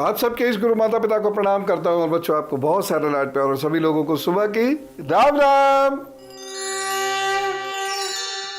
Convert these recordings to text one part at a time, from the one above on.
आप सबके इस गुरु माता पिता को प्रणाम करता हूं और बच्चों आपको बहुत सारा लाड प्यार और सभी लोगों को सुबह की राम राम।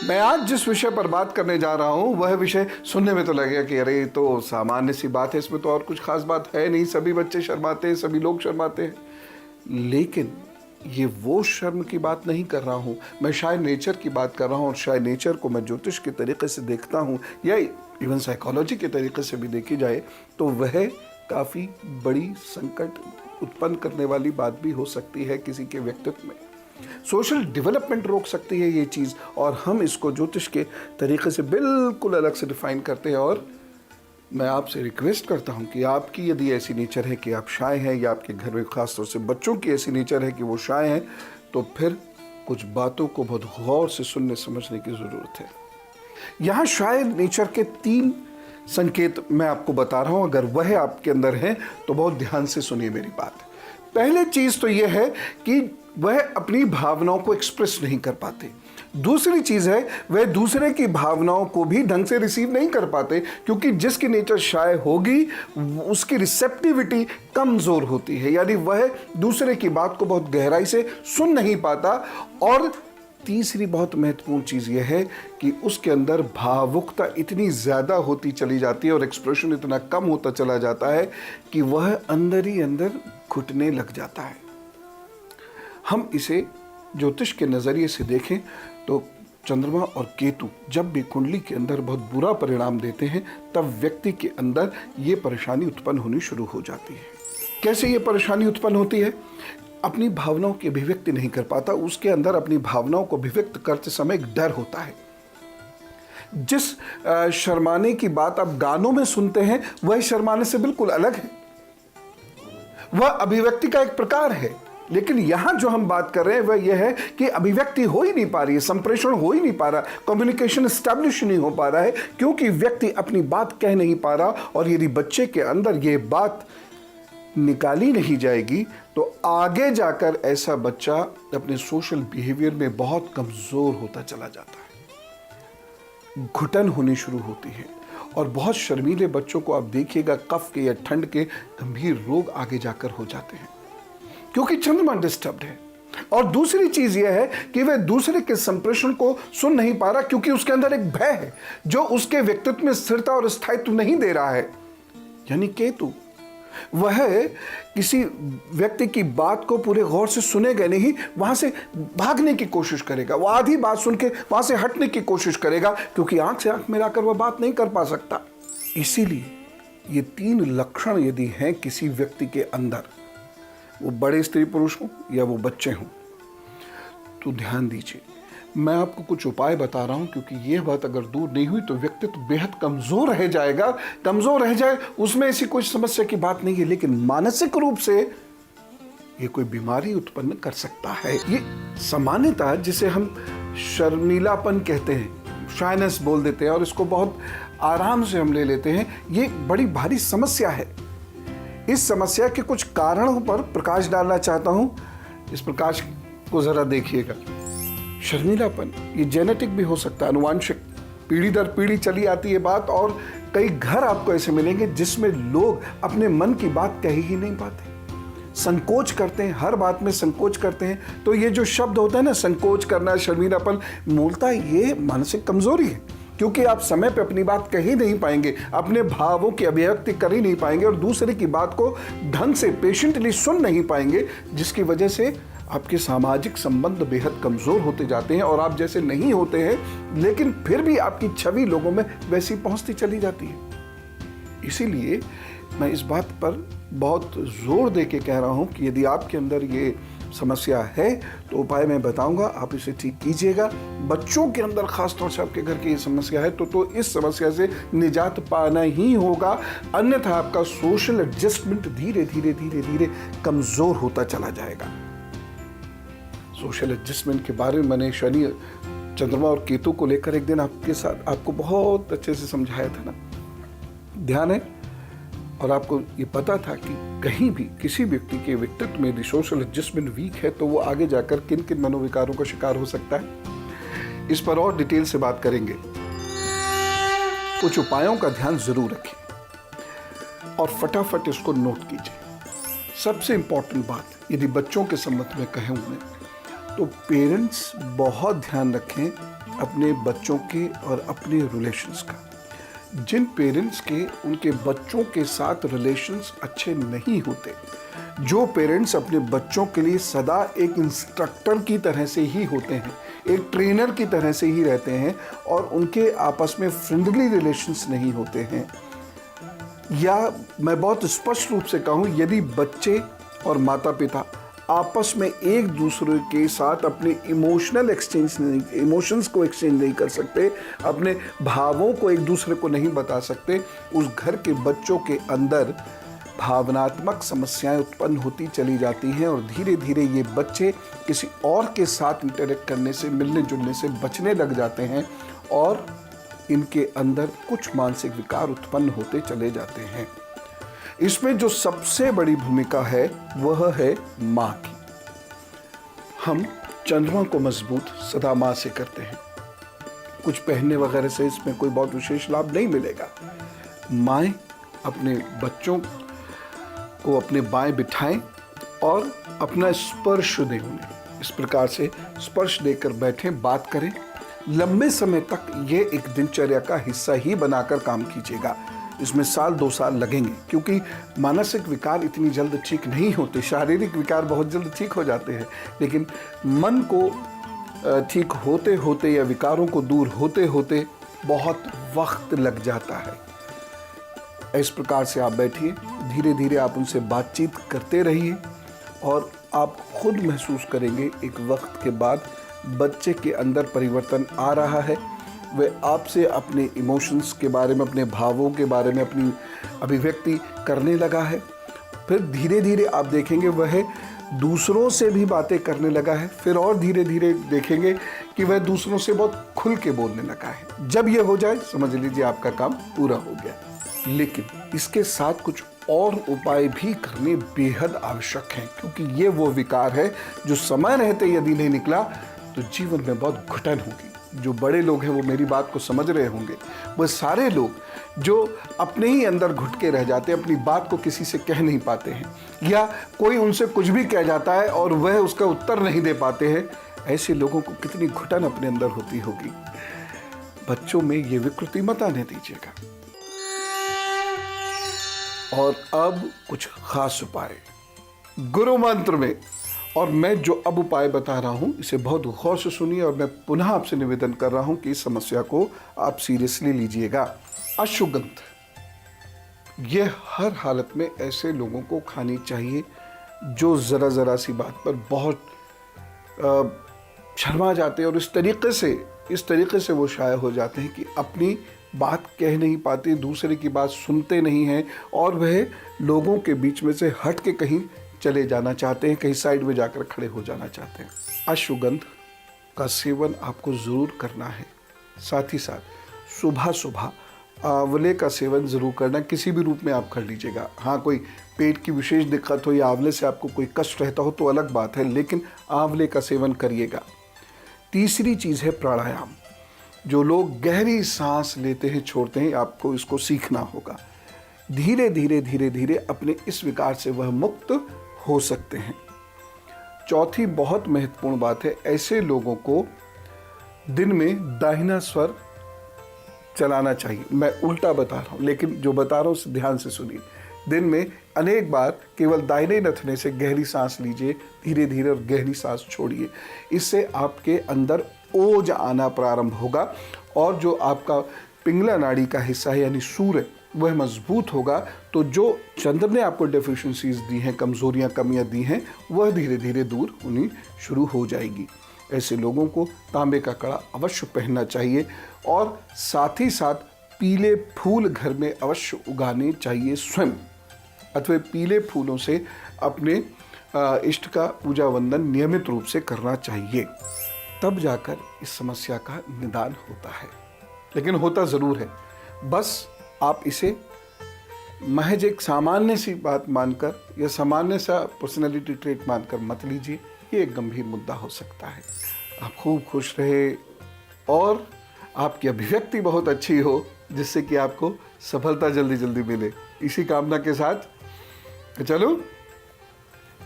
मैं आज जिस विषय पर बात करने जा रहा हूं वह विषय सुनने में तो लगेगा कि अरे तो सामान्य सी बात है, इसमें तो और कुछ खास बात है नहीं, सभी बच्चे शर्माते हैं, सभी लोग शर्माते हैं। लेकिन ये वो शर्म की बात नहीं कर रहा हूँ, मैं शायद नेचर की बात कर रहा हूँ। और शायद नेचर को मैं ज्योतिष के तरीके से देखता हूँ या इवन साइकोलॉजी के तरीके से भी देखी जाए तो वह काफ़ी बड़ी संकट उत्पन्न करने वाली बात भी हो सकती है किसी के व्यक्तित्व में। सोशल डेवलपमेंट रोक सकती है ये चीज़, और हम इसको ज्योतिष के तरीके से बिल्कुल अलग से डिफाइन करते हैं। और मैं आपसे रिक्वेस्ट करता हूं कि आपकी यदि ऐसी नेचर है कि आप शाय हैं या आपके घर में खास तौर से बच्चों की ऐसी नेचर है कि वो शाय हैं, तो फिर कुछ बातों को बहुत गौर से सुनने समझने की ज़रूरत है। यहाँ शाय नेचर के 3 संकेत मैं आपको बता रहा हूँ, अगर वह आपके अंदर है तो बहुत ध्यान से सुनिए मेरी बात। पहले चीज़ तो यह है कि वह अपनी भावनाओं को एक्सप्रेस नहीं कर पाते। दूसरी चीज़ है वह दूसरे की भावनाओं को भी ढंग से रिसीव नहीं कर पाते, क्योंकि जिसकी नेचर शाय होगी उसकी रिसेप्टिविटी कमज़ोर होती है, यानी वह दूसरे की बात को बहुत गहराई से सुन नहीं पाता। और तीसरी बहुत महत्वपूर्ण चीज़ यह है कि उसके अंदर भावुकता इतनी ज़्यादा होती चली जाती है और एक्सप्रेशन इतना कम होता चला जाता है कि वह अंदर ही अंदर घुटने लग जाता है। हम इसे ज्योतिष के नज़रिए से देखें तो चंद्रमा और केतु जब भी कुंडली के अंदर बहुत बुरा परिणाम देते हैं तब व्यक्ति के अंदर ये परेशानी उत्पन्न होनी शुरू हो जाती है। कैसे ये परेशानी उत्पन्न होती है? अपनी भावनाओं की अभिव्यक्ति नहीं कर पाता, उसके अंदर अपनी भावनाओं को अभिव्यक्त करते समय एक डर होता है। जिस शर्माने की बात आप गानों में सुनते हैं वह शर्माने से बिल्कुल अलग है, वह अभिव्यक्ति का एक प्रकार है। लेकिन यहां जो हम बात कर रहे हैं वह यह है कि अभिव्यक्ति हो ही नहीं पा रही है, संप्रेषण हो ही नहीं पा रहा, कम्युनिकेशन एस्टैब्लिश नहीं हो पा रहा है, क्योंकि व्यक्ति अपनी बात कह नहीं पा रहा। और यदि बच्चे के अंदर यह बात निकाली नहीं जाएगी तो आगे जाकर ऐसा बच्चा अपने सोशल बिहेवियर में बहुत कमजोर होता चला जाता है, घुटन होनी शुरू होती है। और बहुत शर्मीले बच्चों को आप देखिएगा कफ के या ठंड के गंभीर रोग आगे जाकर हो जाते हैं, क्योंकि चंद्रमा डिस्टर्ब्ड है। और दूसरी चीज यह है कि वह दूसरे के संप्रेषण को सुन नहीं पा रहा, क्योंकि उसके अंदर एक भय है जो उसके व्यक्तित्व में स्थिरता और स्थायित्व नहीं दे रहा है। यानी केतु वह किसी व्यक्ति की बात को पूरे गौर से सुनेगा नहीं, वहां से भागने की कोशिश करेगा, वो आधी बात सुन के वहां से हटने की कोशिश करेगा, क्योंकि आंख से आंख मिलाकर वह बात नहीं कर पा सकता। इसीलिए ये 3 लक्षण यदि हैं किसी व्यक्ति के अंदर, वो बड़े स्त्री पुरुष हों या वो बच्चे हों, तो ध्यान दीजिए। मैं आपको कुछ उपाय बता रहा हूं, क्योंकि यह बात अगर दूर नहीं हुई तो व्यक्तित्व बेहद कमजोर रह जाएगा। कमजोर रह जाए उसमें ऐसी कोई समस्या की बात नहीं है, लेकिन मानसिक रूप से ये कोई बीमारी उत्पन्न कर सकता है। ये सामान्यतः जिसे हम शर्मीलापन कहते हैं, शायनेस बोल देते हैं, और इसको बहुत आराम से हम ले लेते हैं। ये बड़ी भारी समस्या है। इस समस्या के कुछ कारणों पर प्रकाश डालना चाहता हूं। इस प्रकाश को जरा देखिएगा। शर्मीलापन ये जेनेटिक भी हो सकता है, अनुवांशिक, पीढ़ी दर पीढ़ी चली आती है बात। और कई घर आपको ऐसे मिलेंगे जिसमें लोग अपने मन की बात कह ही नहीं पाते, संकोच करते हैं, हर बात में संकोच करते हैं। तो ये जो शब्द होता है ना, संकोच करना, शर्मीलापन, मूलतः ये मानसिक कमजोरी है, क्योंकि आप समय पे अपनी बात कह ही नहीं पाएंगे, अपने भावों की अभिव्यक्ति कर ही नहीं पाएंगे और दूसरे की बात को ढंग से पेशेंटली सुन नहीं पाएंगे, जिसकी वजह से आपके सामाजिक संबंध बेहद कमज़ोर होते जाते हैं और आप जैसे नहीं होते हैं, लेकिन फिर भी आपकी छवि लोगों में वैसी पहुंचती चली जाती है। इसीलिए मैं इस बात पर बहुत ज़ोर दे के कह रहा हूं कि यदि आपके अंदर ये समस्या है तो उपाय मैं बताऊंगा, आप इसे ठीक कीजिएगा। बच्चों के अंदर खास तौर से आपके घर की ये समस्या है तो इस समस्या से निजात पाना ही होगा, अन्यथा आपका सोशल एडजस्टमेंट धीरे धीरे धीरे धीरे कमज़ोर होता चला जाएगा। सोशल एडजस्टमेंट के बारे में मैंने शनि, चंद्रमा और केतु को लेकर एक दिन आपको बहुत अच्छे से समझाया था ना, ध्यान है? और आपको ये पता था कि कहीं भी किसी व्यक्ति के व्यक्तित्व में यदि सोशल एडजस्टमेंट वीक है तो वो आगे जाकर किन किन मनोविकारों का शिकार हो सकता है। इस पर और डिटेल से बात करेंगे। कुछ उपायों का ध्यान जरूर रखें। और फटाफट इसको नोट कीजिए। सबसे इम्पॉर्टेंट बात यदि बच्चों के संबंध में कहें उन्हें, तो पेरेंट्स बहुत ध्यान रखें अपने बच्चों के और अपने रिलेशंस का। जिन पेरेंट्स के उनके बच्चों के साथ रिलेशंस अच्छे नहीं होते, जो पेरेंट्स अपने बच्चों के लिए सदा एक इंस्ट्रक्टर की तरह से ही होते हैं, एक ट्रेनर की तरह से ही रहते हैं और उनके आपस में फ्रेंडली रिलेशंस नहीं होते हैं, या मैं बहुत स्पष्ट रूप से कहूँ, यदि बच्चे और माता पिता आपस में एक दूसरे के साथ अपने इमोशंस को एक्सचेंज नहीं कर सकते, अपने भावों को एक दूसरे को नहीं बता सकते, उस घर के बच्चों के अंदर भावनात्मक समस्याएं उत्पन्न होती चली जाती हैं और धीरे धीरे ये बच्चे किसी और के साथ इंटरेक्ट करने से, मिलने जुलने से बचने लग जाते हैं और इनके अंदर कुछ मानसिक विकार उत्पन्न होते चले जाते हैं। इसमें जो सबसे बड़ी भूमिका है वह है माँ की। हम चंद्रमा को मजबूत सदा माँ से करते हैं। कुछ पहनने वगैरह से इसमें कोई बहुत विशेष लाभ नहीं मिलेगा। माएँ अपने बच्चों को अपने बाएं बिठाएं और अपना स्पर्श दें उन्हें। इस प्रकार से स्पर्श देकर बैठें, बात करें। लंबे समय तक ये एक दिनचर्या का हिस्सा ही बनाकर काम कीजिएगा। इसमें साल 2 साल लगेंगे, क्योंकि मानसिक विकार इतनी जल्द ठीक नहीं होते। शारीरिक विकार बहुत जल्द ठीक हो जाते हैं, लेकिन मन को ठीक होते होते या विकारों को दूर होते होते बहुत वक्त लग जाता है। इस प्रकार से आप बैठिए, धीरे धीरे आप उनसे बातचीत करते रहिए और आप खुद महसूस करेंगे एक वक्त के बाद बच्चे के अंदर परिवर्तन आ रहा है। वह आपसे अपने इमोशंस के बारे में, अपने भावों के बारे में अपनी अभिव्यक्ति करने लगा है। फिर धीरे धीरे आप देखेंगे वह दूसरों से भी बातें करने लगा है। फिर और धीरे धीरे देखेंगे कि वह दूसरों से बहुत खुल के बोलने लगा है। जब यह हो जाए समझ लीजिए आपका काम पूरा हो गया। लेकिन इसके साथ कुछ और उपाय भी करने बेहद आवश्यक हैं, क्योंकि ये वो विकार है जो समय रहते यदि नहीं निकला तो जीवन में बहुत घुटन होगी। जो बड़े लोग हैं वो मेरी बात को समझ रहे होंगे। वो सारे लोग जो अपने ही अंदर घुट के रह जाते हैं, अपनी बात को किसी से कह नहीं पाते हैं, या कोई उनसे कुछ भी कह जाता है और वह उसका उत्तर नहीं दे पाते हैं, ऐसे लोगों को कितनी घुटन अपने अंदर होती होगी। बच्चों में ये विकृति मत आने दीजिएगा। और अब कुछ खास उपाय गुरु मंत्र में, और मैं जो अब उपाय बता रहा हूं इसे बहुत गौर से सुनिए और मैं पुनः आपसे निवेदन कर रहा हूं कि इस समस्या को आप सीरियसली लीजिएगा। अश्वगंध, यह हर हालत में ऐसे लोगों को खानी चाहिए जो ज़रा सी बात पर बहुत शर्मा जाते हैं और इस तरीके से वो शाये हो जाते हैं कि अपनी बात कह नहीं पाते, दूसरे की बात सुनते नहीं हैं और वह लोगों के बीच में से हट के कहीं चले जाना चाहते हैं, कहीं साइड में जाकर खड़े हो जाना चाहते हैं। अश्वगंध का सेवन आपको ज़रूर करना है। साथ ही साथ सुबह सुबह आंवले का सेवन ज़रूर करना, किसी भी रूप में आप कर लीजिएगा। हाँ, कोई पेट की विशेष दिक्कत हो या आंवले से आपको कोई कष्ट रहता हो तो अलग बात है, लेकिन आंवले का सेवन करिएगा। तीसरी चीज़ है प्राणायाम। जो लोग गहरी सांस लेते हैं छोड़ते हैं, आपको इसको सीखना होगा। धीरे धीरे अपने इस विकार से वह मुक्त हो सकते हैं। चौथी बहुत महत्वपूर्ण बात है, ऐसे लोगों को दिन में दाहिना स्वर चलाना चाहिए। मैं उल्टा बता रहा हूँ, लेकिन जो बता रहा हूँ उसे ध्यान से सुनिए। दिन में अनेक बार केवल दाहिने नथने से गहरी सांस लीजिए, धीरे धीरे और गहरी सांस छोड़िए। इससे आपके अंदर ओज आना प्रारंभ होगा और जो आपका पिंगला नाड़ी का हिस्सा है यानी सूर्य, वह मजबूत होगा। तो जो चंद्र ने आपको डेफिशिएंसीज दी हैं, कमजोरियां, कमियां दी हैं, वह धीरे धीरे दूर होनी शुरू हो जाएगी। ऐसे लोगों को तांबे का कड़ा अवश्य पहनना चाहिए और साथ ही साथ पीले फूल घर में अवश्य उगाने चाहिए स्वयं, अथवा पीले फूलों से अपने इष्ट का पूजा वंदन नियमित रूप से करना चाहिए। तब जाकर इस समस्या का निदान होता है। लेकिन होता ज़रूर है, बस आप इसे महज एक सामान्य सी बात मानकर या सामान्य सा पर्सनैलिटी ट्रेट मानकर मत लीजिए। ये एक गंभीर मुद्दा हो सकता है। आप खूब खुश रहे और आपकी अभिव्यक्ति बहुत अच्छी हो, जिससे कि आपको सफलता जल्दी जल्दी मिले। इसी कामना के साथ चलो,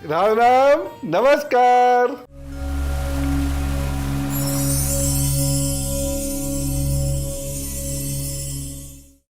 राम राम, नमस्कार।